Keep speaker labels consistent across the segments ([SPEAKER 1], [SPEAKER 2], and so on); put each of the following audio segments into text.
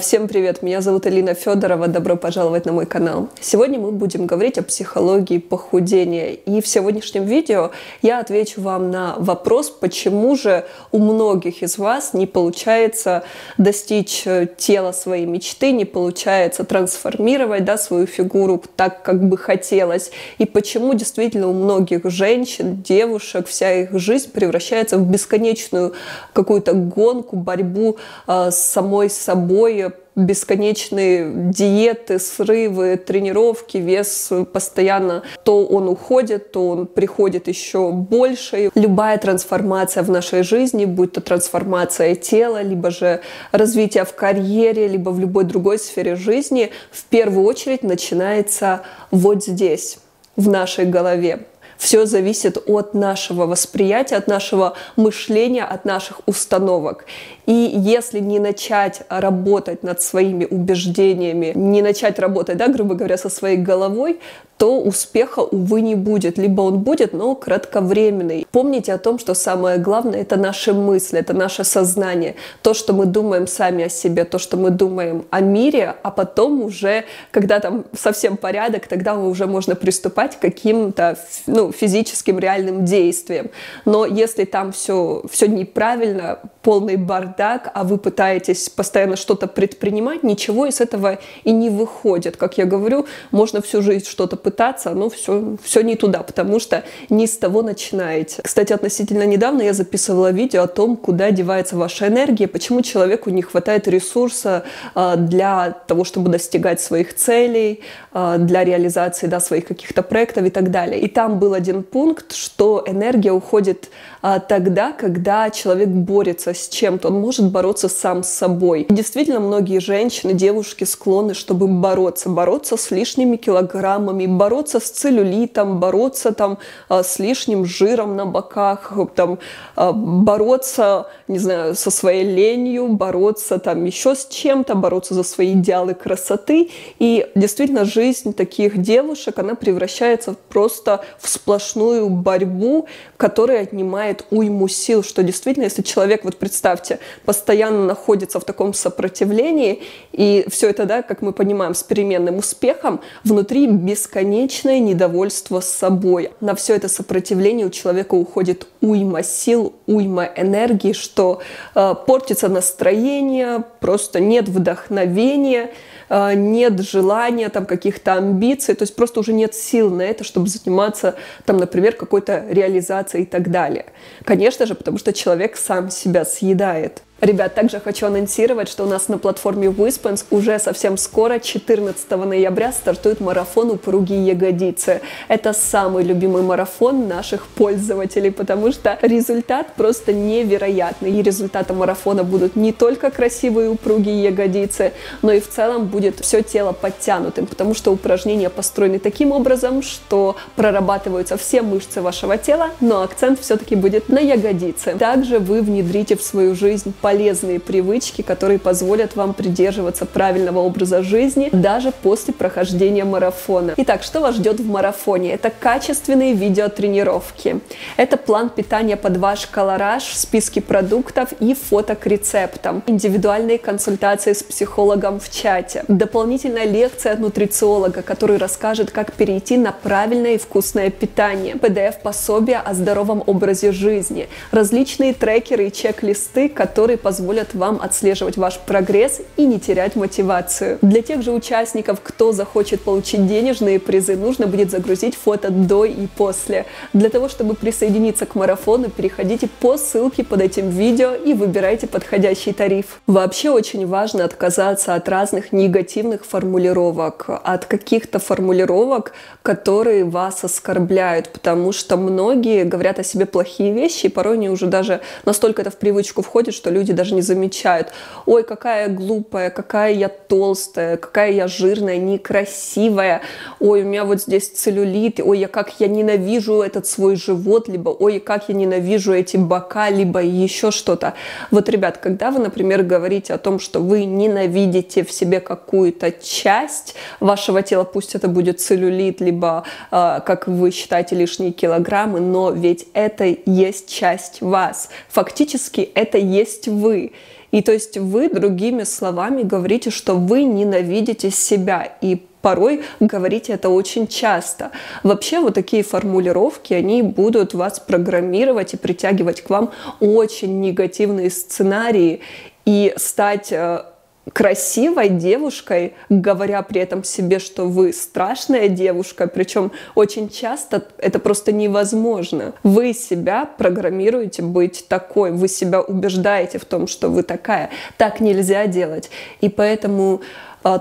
[SPEAKER 1] Всем привет, меня зовут Алина Федорова, добро пожаловать на мой канал. Сегодня мы будем говорить о психологии похудения. И в сегодняшнем видео я отвечу вам на вопрос, почему же у многих из вас не получается достичь тела своей мечты, не получается трансформировать свою фигуру так, как бы хотелось. И почему действительно у многих женщин, девушек, вся их жизнь превращается в бесконечную какую-то гонку, борьбу с самой собой, бесконечные диеты, срывы, тренировки, вес постоянно, то он уходит, то он приходит еще больше. Любая трансформация в нашей жизни, будь то трансформация тела, либо же развитие в карьере, либо в любой другой сфере жизни, в первую очередь начинается вот здесь, в нашей голове. Все зависит от нашего восприятия, от нашего мышления, от наших установок. И если не начать работать над своими убеждениями, не начать работать, грубо говоря, со своей головой, то успеха, увы, не будет. Либо он будет, но кратковременный. Помните о том, что самое главное — это наши мысли, это наше сознание. То, что мы думаем сами о себе, то, что мы думаем о мире, а потом уже, когда там совсем порядок, тогда уже можно приступать к каким-то физическим реальным действиям. Но если там все неправильно, полный бардак, а вы пытаетесь постоянно что-то предпринимать, ничего из этого и не выходит. Как я говорю, можно всю жизнь что-то пытаться, но все не туда, потому что не с того начинаете. Кстати, относительно недавно я записывала видео о том, куда девается ваша энергия, почему человеку не хватает ресурса для того, чтобы достигать своих целей, для реализации своих каких-то проектов и так далее. И там был один пункт, что энергия уходит тогда, когда человек борется с чем-то, он может бороться сам с собой. И действительно, многие женщины, девушки склонны, чтобы бороться с лишними килограммами, бороться с целлюлитом, бороться с лишним жиром на боках, бороться, не знаю, со своей ленью, бороться еще с чем-то, бороться за свои идеалы красоты. И действительно, жизнь таких девушек, она превращается просто в сплошную борьбу, которая отнимает уйму сил, что действительно, если человек, представьте, постоянно находится в таком сопротивлении, и все это, как мы понимаем, с переменным успехом, внутри бесконечное недовольство собой. На все это сопротивление у человека уходит уйма сил, уйма энергии, что портится настроение, просто нет вдохновения, нет желания, каких-то амбиций, то есть просто уже нет сил на это, чтобы заниматься, например, какой-то реализацией и так далее. Конечно же, потому что человек сам себя съедает. Ребят, также хочу анонсировать, что у нас на платформе Wispens уже совсем скоро, 14 ноября, стартует марафон «Упругие ягодицы». Это самый любимый марафон наших пользователей, потому что результат просто невероятный. И результатом марафона будут не только красивые упругие ягодицы, но и в целом будет все тело подтянутым, потому что упражнения построены таким образом, что прорабатываются все мышцы вашего тела, но акцент все-таки будет на ягодице. Также вы внедрите в свою жизнь полезные привычки, которые позволят вам придерживаться правильного образа жизни даже после прохождения марафона. Итак, что вас ждет в марафоне? Это качественные видеотренировки, это план питания под ваш колораж, списки продуктов и фото к рецептам, индивидуальные консультации с психологом в чате, дополнительная лекция от нутрициолога, который расскажет, как перейти на правильное и вкусное питание, PDF-пособие о здоровом образе жизни, различные трекеры и чек-листы, которые позволят вам отслеживать ваш прогресс и не терять мотивацию. Для тех же участников, кто захочет получить денежные призы, нужно будет загрузить фото до и после. Для того, чтобы присоединиться к марафону, переходите по ссылке под этим видео и выбирайте подходящий тариф. Вообще очень важно отказаться от разных негативных формулировок, от каких-то формулировок, которые вас оскорбляют, потому что многие говорят о себе плохие вещи, и порой они уже даже настолько это в привычку входит, что люди даже не замечают. Ой, какая я глупая, какая я толстая, какая я жирная, некрасивая. Ой, у меня здесь целлюлит. Ой, как я ненавижу этот свой живот, либо ой, как я ненавижу эти бока, либо еще что-то. Ребят, когда вы, например, говорите о том, что вы ненавидите в себе какую-то часть вашего тела, пусть это будет целлюлит, либо, как вы считаете, лишние килограммы, но ведь это есть часть вас. Фактически это есть вы. И то есть вы другими словами говорите, что вы ненавидите себя, и порой говорите это очень часто. Вообще вот такие формулировки, они будут вас программировать и притягивать к вам очень негативные сценарии. И стать красивой девушкой, говоря при этом себе, что вы страшная девушка, причем очень часто это просто невозможно. Вы себя программируете быть такой, вы себя убеждаете в том, что вы такая. Так нельзя делать. И поэтому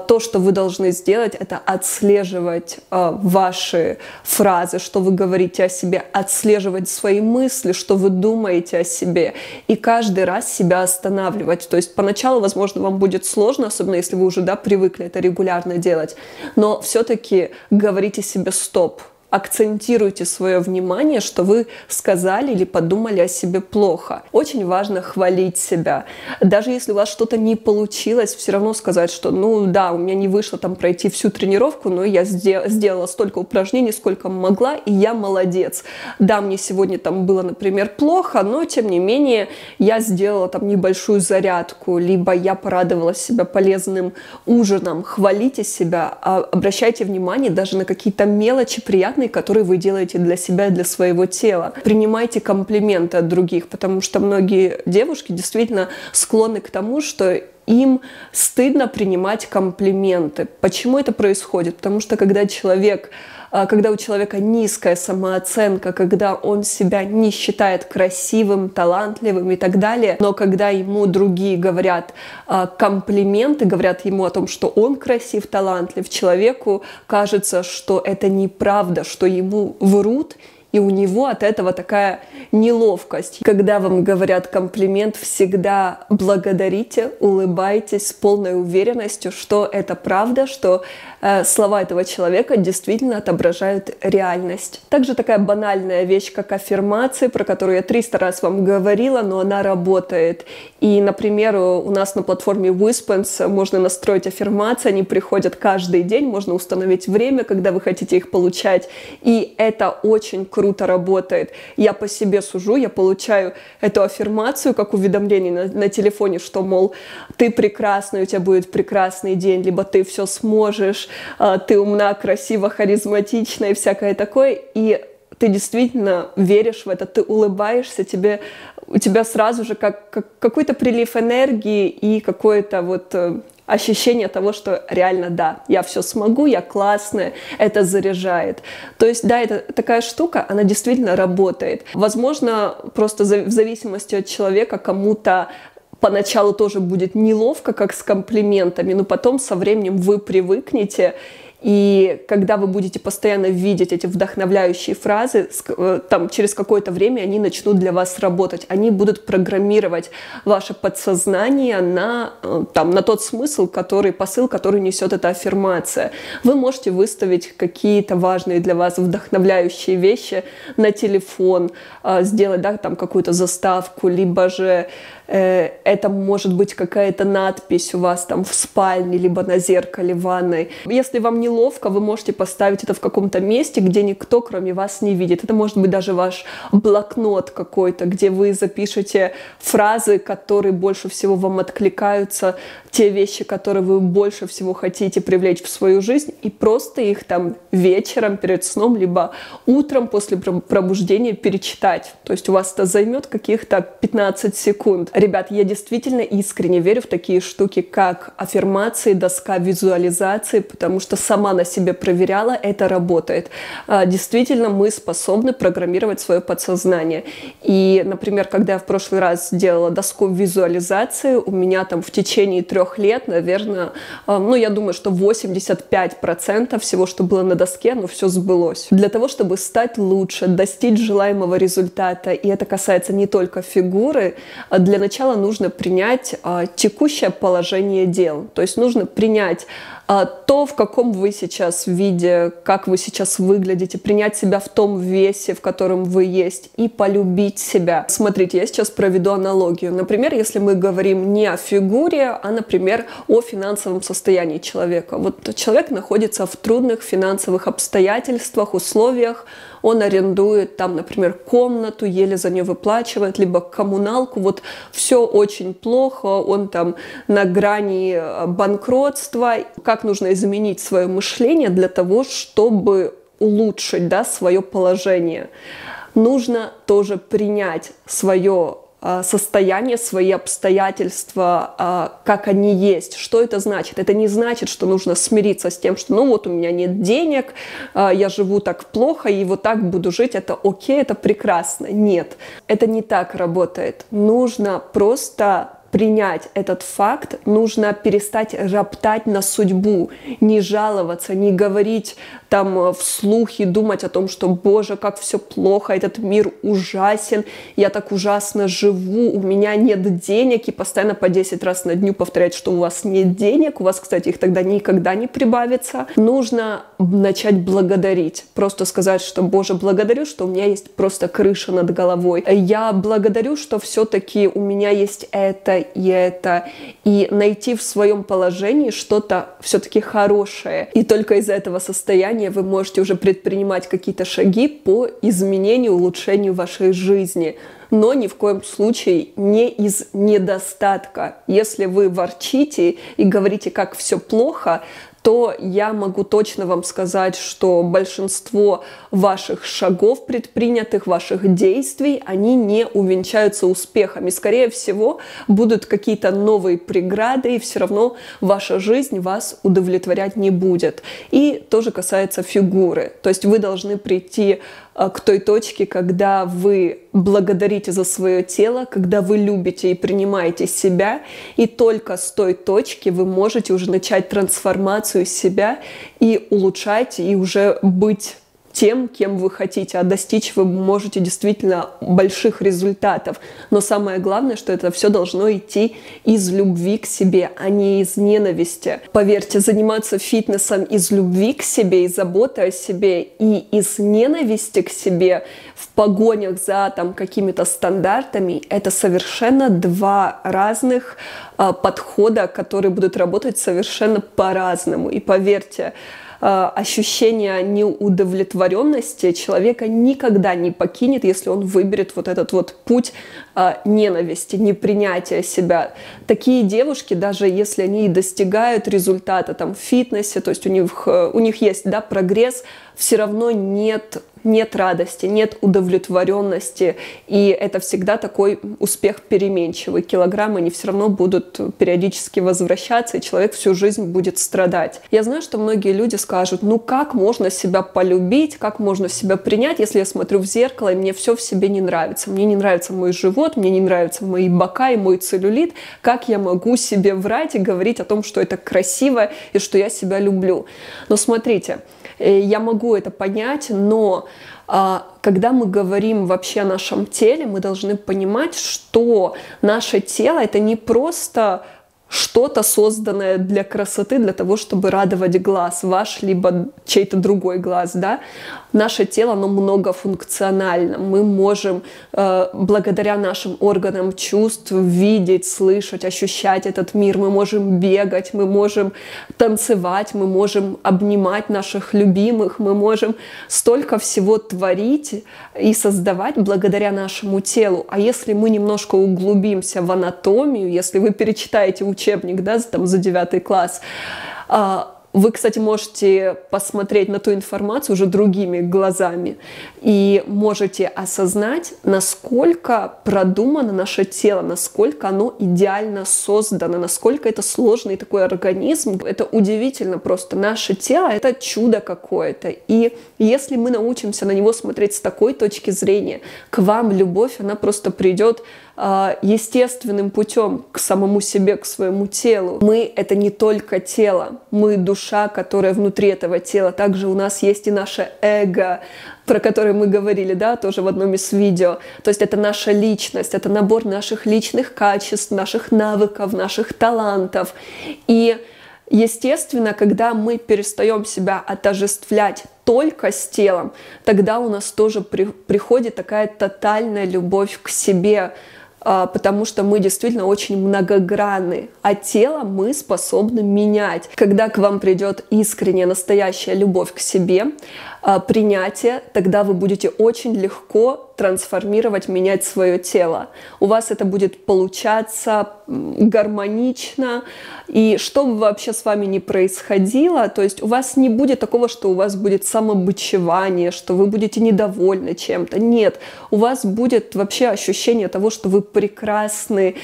[SPEAKER 1] то, что вы должны сделать, это отслеживать ваши фразы, что вы говорите о себе, отслеживать свои мысли, что вы думаете о себе, и каждый раз себя останавливать. То есть поначалу, возможно, вам будет сложно, особенно если вы уже привыкли это регулярно делать, но все-таки говорите себе «стоп». Акцентируйте свое внимание, что вы сказали или подумали о себе плохо. Очень важно хвалить себя. Даже если у вас что-то не получилось, все равно сказать, что ну да, у меня не вышло там пройти всю тренировку, но я сделала столько упражнений, сколько могла, и я молодец. Да, мне сегодня там было, например, плохо, но тем не менее я сделала там небольшую зарядку, либо я порадовала себя полезным ужином. Хвалите себя, обращайте внимание даже на какие-то мелочи приятные, которые вы делаете для себя и для своего тела. Принимайте комплименты от других, потому что многие девушки действительно склонны к тому, что им стыдно принимать комплименты. Почему это происходит? Потому что когда у человека низкая самооценка, когда он себя не считает красивым, талантливым и так далее, но когда ему другие говорят комплименты, говорят ему о том, что он красив, талантлив, человеку кажется, что это неправда, что ему врут, и у него от этого такая неловкость. Когда вам говорят комплимент, всегда благодарите, улыбайтесь с полной уверенностью, что это правда, что слова этого человека действительно отображают реальность. Также такая банальная вещь, как аффирмации, про которую я 300 раз вам говорила, но она работает. И, например, у нас на платформе Wispens можно настроить аффирмации, они приходят каждый день, можно установить время, когда вы хотите их получать, и это очень круто работает. Я по себе сужу, я получаю эту аффирмацию как уведомление на телефоне, что, мол, ты прекрасный, у тебя будет прекрасный день, либо ты все сможешь, ты умна, красива, харизматична и всякое такое, и ты действительно веришь в это, ты улыбаешься, у тебя сразу же как какой-то прилив энергии и какое-то вот ощущение того, что реально да, я все смогу, я классная, это заряжает. То есть да, это такая штука, она действительно работает. Возможно, просто в зависимости от человека кому-то поначалу тоже будет неловко, как с комплиментами, но потом со временем вы привыкнете. И когда вы будете постоянно видеть эти вдохновляющие фразы, там, через какое-то время они начнут для вас работать. Они будут программировать ваше подсознание на тот посыл, который несет эта аффирмация. Вы можете выставить какие-то важные для вас вдохновляющие вещи на телефон, сделать какую-то заставку, либо же это может быть какая-то надпись у вас там в спальне, либо на зеркале в ванной. Если вам неловко, вы можете поставить это в каком-то месте, где никто, кроме вас, не видит. Это может быть даже ваш блокнот какой-то, где вы запишете фразы, которые больше всего вам откликаются, те вещи, которые вы больше всего хотите привлечь в свою жизнь, и просто их там вечером перед сном, либо утром после пробуждения перечитать. То есть у вас это займет каких-то 15 секунд. Ребят, я действительно искренне верю в такие штуки, как аффирмации, доска визуализации, потому что сама на себе проверяла, это работает. Действительно, мы способны программировать свое подсознание. И, например, когда я в прошлый раз делала доску визуализации, у меня там в течение 3 лет, наверное, я думаю, что 85% всего, что было на доске, все сбылось. Для того, чтобы стать лучше, достичь желаемого результата, и это касается не только фигуры, для начала нужно принять текущее положение дел. То есть нужно принять то, в каком вы сейчас виде, как вы сейчас выглядите, принять себя в том весе, в котором вы есть, и полюбить себя. Смотрите, я сейчас проведу аналогию. Например, если мы говорим не о фигуре, а, например, например, о финансовом состоянии человека. Вот человек находится в трудных финансовых обстоятельствах, условиях, он арендует там, например, комнату, еле за нее выплачивает, либо коммуналку, вот все очень плохо, он там на грани банкротства. Как нужно изменить свое мышление для того, чтобы улучшить, да, свое положение? Нужно тоже принять свое состояние, свои обстоятельства, как они есть. Что это значит? Это не значит, что нужно смириться с тем, что ну вот у меня нет денег, я живу так плохо и вот так буду жить, это окей, это прекрасно. Нет, это не так работает. Нужно просто принять этот факт, нужно перестать роптать на судьбу, не жаловаться, не говорить там вслух и думать о том, что, Боже, как все плохо, этот мир ужасен, я так ужасно живу, у меня нет денег, и постоянно по 10 раз на дню повторять, что у вас нет денег, у вас, кстати, их тогда никогда не прибавится. Нужно начать благодарить, просто сказать, что, Боже, благодарю, что у меня есть просто крыша над головой, я благодарю, что все-таки у меня есть это, и найти в своем положении что-то все-таки хорошее. И только из этого состояния вы можете уже предпринимать какие-то шаги по изменению, улучшению вашей жизни. Но ни в коем случае не из недостатка. Если вы ворчите и говорите, как все плохо, то я могу точно вам сказать, что большинство ваших шагов предпринятых, ваших действий, они не увенчаются успехами. Скорее всего, будут какие-то новые преграды, и все равно ваша жизнь вас удовлетворять не будет. И тоже касается фигуры. То есть вы должны прийти к той точке, когда вы благодарите за свое тело, когда вы любите и принимаете себя, и только с той точки вы можете уже начать трансформацию себя и улучшать, и уже быть тем, кем вы хотите, а достичь вы можете действительно больших результатов. Но самое главное, что это все должно идти из любви к себе, а не из ненависти. Поверьте, заниматься фитнесом из любви к себе, из заботы о себе и из ненависти к себе в погонях за там какими-то стандартами, это совершенно два разных подхода, которые будут работать совершенно по-разному. И поверьте, ощущение неудовлетворенности человека никогда не покинет, если он выберет вот этот вот путь ненависти, непринятия себя. Такие девушки, даже если они достигают результата там, в фитнесе, то есть у них есть, да, прогресс, все равно нет радости, нет удовлетворенности, и это всегда такой успех переменчивый. Килограммы, они все равно будут периодически возвращаться, и человек всю жизнь будет страдать. Я знаю, что многие люди скажут, ну как можно себя полюбить, как можно себя принять, если я смотрю в зеркало, и мне все в себе не нравится. Мне не нравится мой живот, мне не нравятся мои бока и мой целлюлит. Как я могу себе врать и говорить о том, что это красиво и что я себя люблю? Но смотрите, я могу это понять, но когда мы говорим вообще о нашем теле, мы должны понимать, что наше тело — это не просто что-то созданное для красоты, для того, чтобы радовать глаз ваш, либо чей-то другой глаз, да. Наше тело, оно многофункционально. Мы можем благодаря нашим органам чувств видеть, слышать, ощущать этот мир. Мы можем бегать, мы можем танцевать, мы можем обнимать наших любимых, мы можем столько всего творить и создавать благодаря нашему телу. А если мы немножко углубимся в анатомию, если вы перечитаете учебник, да, там, за 9 класс, вы, кстати, можете посмотреть на ту информацию уже другими глазами и можете осознать, насколько продумано наше тело, насколько оно идеально создано, насколько это сложный такой организм. Это удивительно просто. Наше тело — это чудо какое-то. И если мы научимся на него смотреть с такой точки зрения, к вам любовь, она просто придет естественным путем к самому себе, к своему телу. Мы — это не только тело, мы — душа, которая внутри этого тела. Также у нас есть и наше эго, про которое мы говорили, да, тоже в одном из видео. То есть это наша личность, это набор наших личных качеств, наших навыков, наших талантов. И естественно, когда мы перестаем себя отождествлять только с телом, тогда у нас тоже приходит такая тотальная любовь к себе, потому что мы действительно очень многогранны, а тело мы способны менять. Когда к вам придет искренняя, настоящая любовь к себе, принятие, тогда вы будете очень легко трансформировать, менять свое тело. У вас это будет получаться гармонично, и что бы вообще с вами ни происходило, то есть у вас не будет такого, что у вас будет самобичевание, что вы будете недовольны чем-то. Нет, у вас будет вообще ощущение того, что вы прекрасны,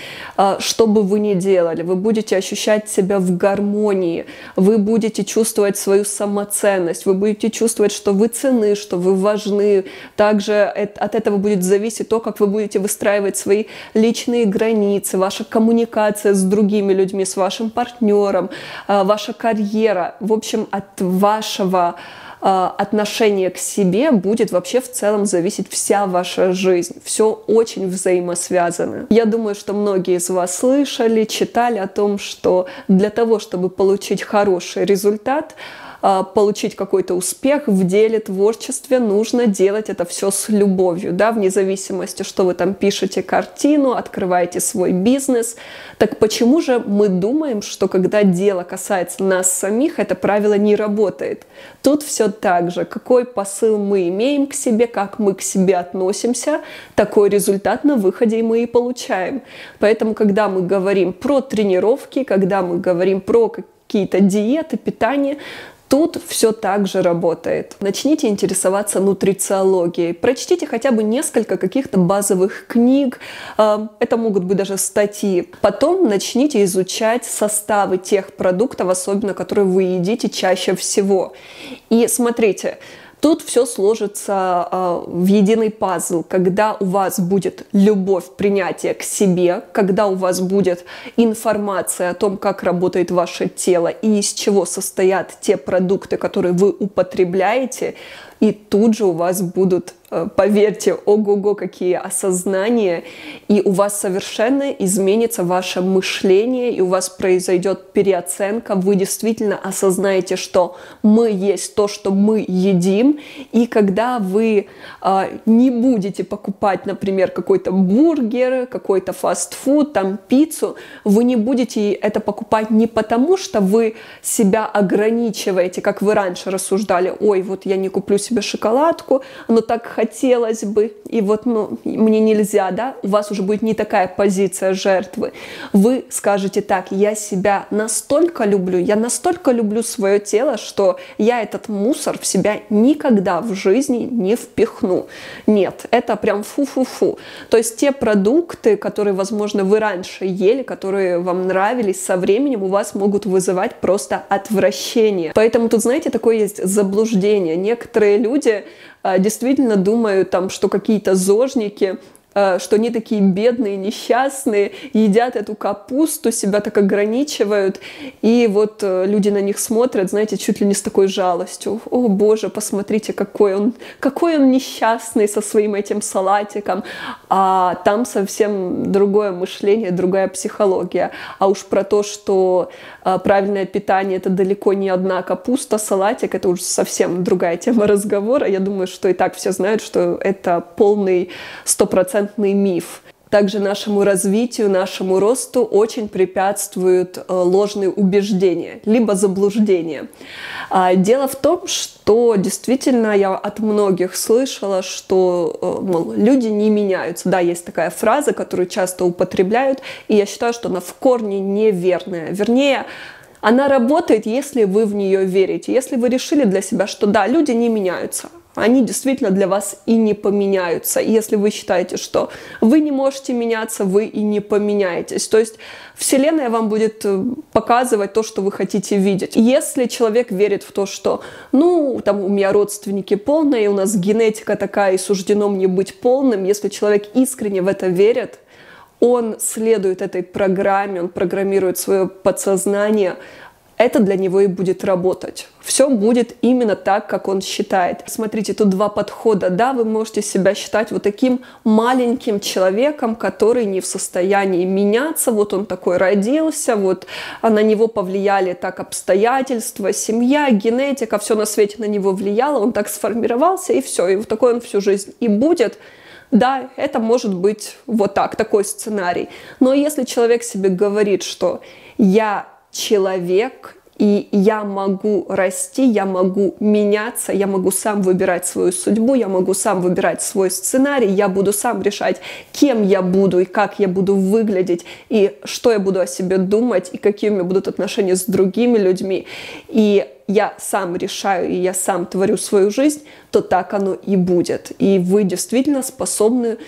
[SPEAKER 1] что бы вы ни делали. Вы будете ощущать себя в гармонии, вы будете чувствовать свою самоценность, вы будете чувствовать, что вы ценны, что вы важны. Также от этого будет зависеть то, как вы будете выстраивать свои личные границы, ваша коммуникация с другими людьми, с вашим партнером, ваша карьера. В общем, от вашего отношения к себе будет вообще в целом зависеть вся ваша жизнь. Все очень взаимосвязано. Я думаю, что многие из вас слышали, читали о том, что для того, чтобы получить хороший результат, получить какой-то успех в деле, творчестве, нужно делать это все с любовью, да, вне зависимости, что вы там пишете картину, открываете свой бизнес. Так почему же мы думаем, что когда дело касается нас самих, это правило не работает? Тут все так же. Какой посыл мы имеем к себе, как мы к себе относимся, такой результат на выходе мы и получаем. Поэтому, когда мы говорим про тренировки, когда мы говорим про какие-то диеты, питание, тут все так же работает. Начните интересоваться нутрициологией. Прочтите хотя бы несколько каких-то базовых книг. Это могут быть даже статьи. Потом начните изучать составы тех продуктов, особенно которые вы едите чаще всего. И смотрите, тут все сложится в единый пазл, когда у вас будет любовь, принятие к себе, когда у вас будет информация о том, как работает ваше тело и из чего состоят те продукты, которые вы употребляете, и тут же у вас будут, поверьте, ого-го, какие осознания, и у вас совершенно изменится ваше мышление, и у вас произойдет переоценка, вы действительно осознаете, что мы есть то, что мы едим, и когда вы не будете покупать, например, какой-то бургер, какой-то фастфуд, там пиццу, вы не будете это покупать не потому, что вы себя ограничиваете, как вы раньше рассуждали, ой, вот я не куплю себе шоколадку, но так хотелось бы, и вот, мне нельзя, да, у вас уже будет не такая позиция жертвы. Вы скажете так, я себя настолько люблю, я настолько люблю свое тело, что я этот мусор в себя никогда в жизни не впихну. Нет, это прям фу-фу-фу. То есть те продукты, которые, возможно, вы раньше ели, которые вам нравились, со временем у вас могут вызывать просто отвращение. Поэтому тут, знаете, такое есть заблуждение. Некоторые люди действительно думают, там, что какие-то зожники, что они такие бедные, несчастные, едят эту капусту, себя так ограничивают, и вот люди на них смотрят, знаете, чуть ли не с такой жалостью. О, Боже, посмотрите, какой он несчастный со своим этим салатиком, а там совсем другое мышление, другая психология. А уж про то, что правильное питание — это далеко не одна капуста, салатик — это уже совсем другая тема разговора. Я думаю, что и так все знают, что это полный 100% миф. Также нашему развитию, нашему росту очень препятствуют ложные убеждения, либо заблуждения. Дело в том, что действительно я от многих слышала, что мол, люди не меняются. Да, есть такая фраза, которую часто употребляют, и я считаю, что она в корне неверная. Вернее, она работает, если вы в нее верите. Если вы решили для себя, что да, люди не меняются, они действительно для вас и не поменяются. И если вы считаете, что вы не можете меняться, вы и не поменяетесь. То есть Вселенная вам будет показывать то, что вы хотите видеть. Если человек верит в то, что, там у меня родственники полные, у нас генетика такая, и суждено мне быть полным, если человек искренне в это верит, он следует этой программе, он программирует свое подсознание, это для него и будет работать. Все будет именно так, как он считает. Смотрите, тут два подхода. Да, вы можете себя считать вот таким маленьким человеком, который не в состоянии меняться. Вот он такой родился, вот на него повлияли так обстоятельства, семья, генетика, все на свете на него влияло, он так сформировался, и все. И вот такой он всю жизнь и будет. Да, это может быть вот так, такой сценарий. Но если человек себе говорит, что я человек, и я могу расти, я могу меняться, я могу сам выбирать свою судьбу, я могу сам выбирать свой сценарий, я буду сам решать, кем я буду и как я буду выглядеть, и что я буду о себе думать, и какие у меня будут отношения с другими людьми. И я сам решаю, и я сам творю свою жизнь, то так оно и будет. И вы действительно способны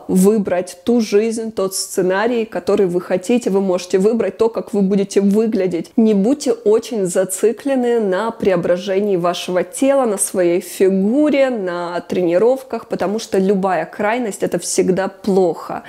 [SPEAKER 1] выбрать ту жизнь, тот сценарий, который вы хотите. Вы можете выбрать то, как вы будете выглядеть. Не будьте очень зациклены на преображении вашего тела, на своей фигуре, на тренировках, потому что любая крайность — это всегда плохо.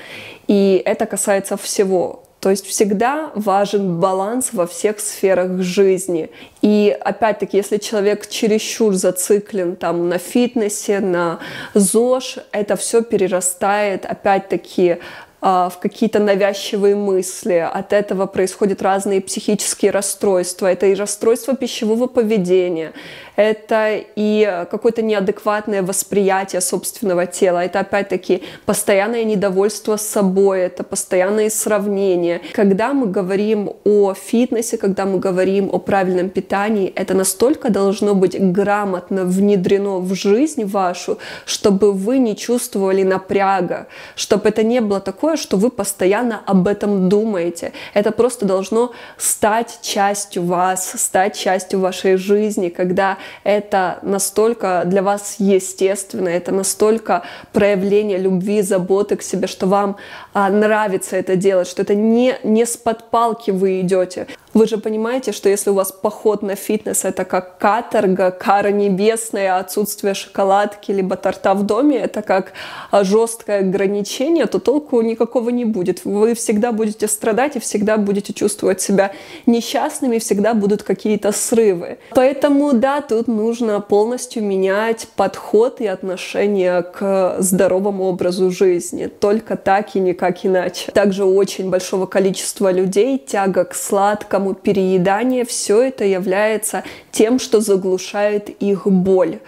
[SPEAKER 1] И это касается всего. То есть всегда важен баланс во всех сферах жизни. И опять-таки, если человек чересчур зациклен там, на фитнесе, на ЗОЖ, это все перерастает опять-таки в какие-то навязчивые мысли. От этого происходят разные психические расстройства. Это и расстройство пищевого поведения, это и какое-то неадекватное восприятие собственного тела, это опять-таки постоянное недовольство собой, это постоянные сравнения. Когда мы говорим о фитнесе, когда мы говорим о правильном питании, это настолько должно быть грамотно внедрено в жизнь вашу, чтобы вы не чувствовали напряга, чтобы это не было такое, что вы постоянно об этом думаете. Это просто должно стать частью вас, стать частью вашей жизни, когда это настолько для вас естественно, это настолько проявление любви, заботы к себе, что вам нравится это делать, что это не с-под палки вы идете. Вы же понимаете, что если у вас поход на фитнес — это как каторга, кара небесная, отсутствие шоколадки либо торта в доме, это как жесткое ограничение, то толку никакого не будет. Вы всегда будете страдать и всегда будете чувствовать себя несчастными, всегда будут какие-то срывы. Поэтому да, тут нужно полностью менять подход и отношение к здоровому образу жизни. Только так и никак иначе. Также у очень большого количества людей тяга к сладкому, переедание, все это является тем, что заглушает их боль.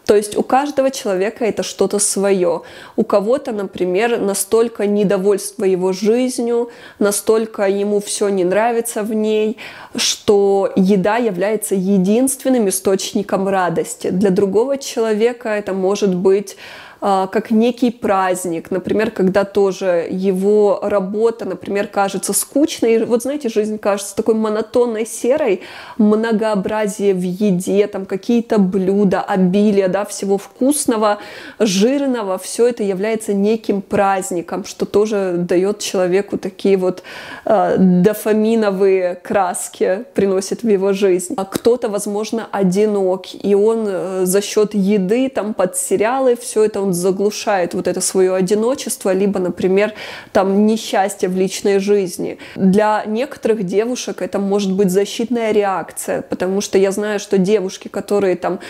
[SPEAKER 1] То есть у каждого человека это что-то свое. У кого-то, например, настолько недовольство его жизнью, настолько ему все не нравится в ней, что еда является единственным источником радости. Для другого человека это может быть как некий праздник, например, когда тоже его работа, например, кажется скучной. И вот знаете, жизнь кажется такой монотонной, серой, многообразие в еде, там какие-то блюда, обилие, да, всего вкусного, жирного, все это является неким праздником, что тоже дает человеку такие вот дофаминовые краски, приносит в его жизнь. А кто-то, возможно, одинок, и он за счет еды, там, под сериалы, все это он заглушает вот это свое одиночество, либо, например, там несчастье в личной жизни. Для некоторых девушек это может быть защитная реакция, потому что я знаю, что девушки, которые там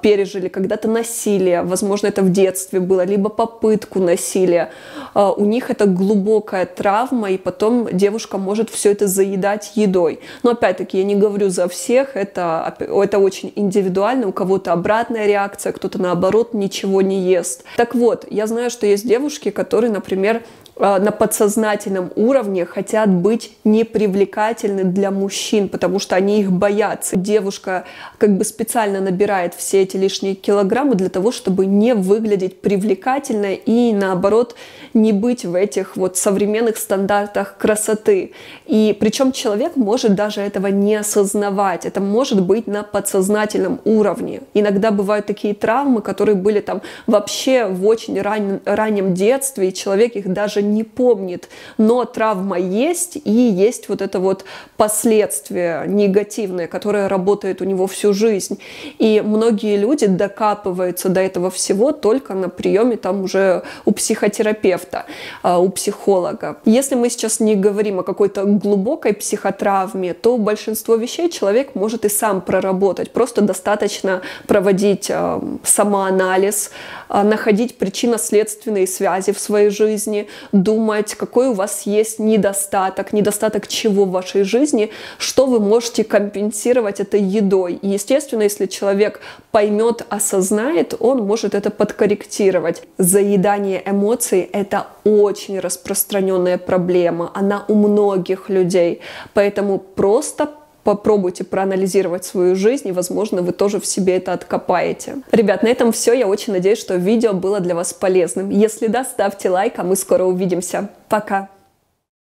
[SPEAKER 1] пережили когда-то насилие, возможно, это в детстве было, либо попытку насилия, у них это глубокая травма, и потом девушка может все это заедать едой. Но опять-таки я не говорю за всех, это очень индивидуально, у кого-то обратная реакция, кто-то наоборот ничего не ест. Так вот, я знаю, что есть девушки, которые, например, на подсознательном уровне хотят быть непривлекательны для мужчин, потому что они их боятся. Девушка как бы специально набирает все эти лишние килограммы для того, чтобы не выглядеть привлекательно и, наоборот, не быть в этих вот современных стандартах красоты. И причем человек может даже этого не осознавать. Это может быть на подсознательном уровне. Иногда бывают такие травмы, которые были там вообще в очень раннем детстве, и человек их даже не помнит, но травма есть, и есть вот это вот последствие негативное, которое работает у него всю жизнь. И многие люди докапываются до этого всего только на приеме там уже у психотерапевта, у психолога. Если мы сейчас не говорим о какой-то глубокой психотравме, то большинство вещей человек может и сам проработать. Просто достаточно проводить самоанализ, находить причинно-следственные связи в своей жизни, думать, какой у вас есть недостаток чего в вашей жизни, что вы можете компенсировать этой едой. И, естественно, если человек поймет, осознает, он может это подкорректировать. Заедание эмоций — это очень распространенная проблема, она у многих людей, поэтому просто попробуйте проанализировать свою жизнь, и, возможно, вы тоже в себе это откопаете. Ребят, на этом все. Я очень надеюсь, что видео было для вас полезным. Если да, ставьте лайк, а мы скоро увидимся. Пока!